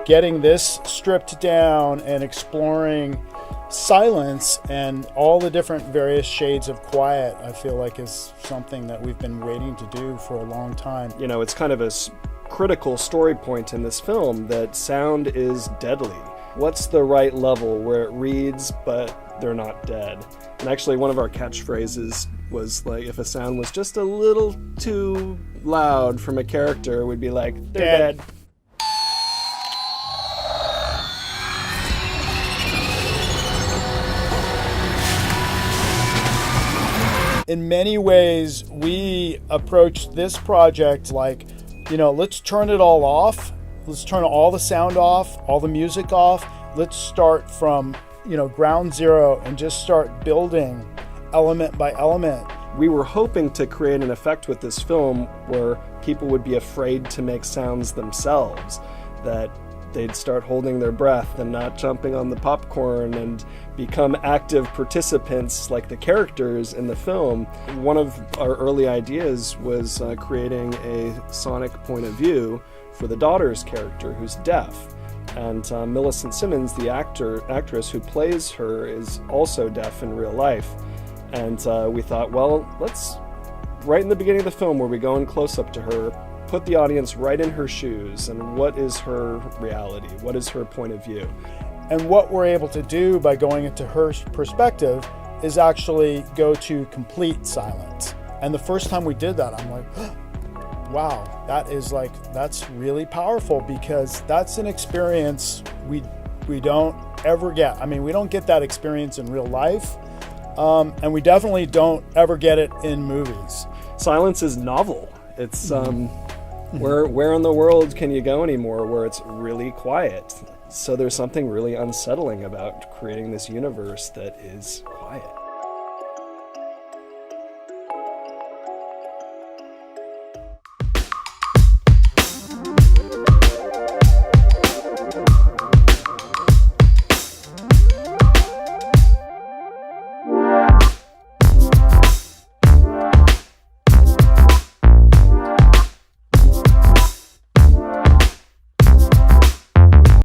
getting this stripped down and exploring silence and all the different various shades of quiet, I feel like is something that we've been waiting to do for a long time. You know, it's kind of a critical story point in this film that sound is deadly. What's the right level where it reads, but they're not dead? And actually, one of our catchphrases was like, if a sound was just a little too loud from a character, we'd be like, they're dead. In many ways, we approached this project like, you know, let's turn it all off. Let's turn all the sound off, all the music off. Let's start from, you know, ground zero and just start building element by element. We were hoping to create an effect with this film where people would be afraid to make sounds themselves, that they'd start holding their breath and not jumping on the popcorn and become active participants like the characters in the film. One of our early ideas was creating a sonic point of view for the daughter's character, who's deaf. And Millicent Simmonds, the actress who plays her, is also deaf in real life. And we thought, well, let's, right in the beginning of the film where we go in close up to her, put the audience right in her shoes and what is her reality? What is her point of view? And what we're able to do by going into her perspective is actually go to complete silence. And the first time we did that, I'm like, wow, that's really powerful, because that's an experience we don't ever get. I mean, we don't get that experience in real life, and we definitely don't ever get it in movies. Silence is novel. It's where in the world can you go anymore where it's really quiet? So there's something really unsettling about creating this universe that is quiet.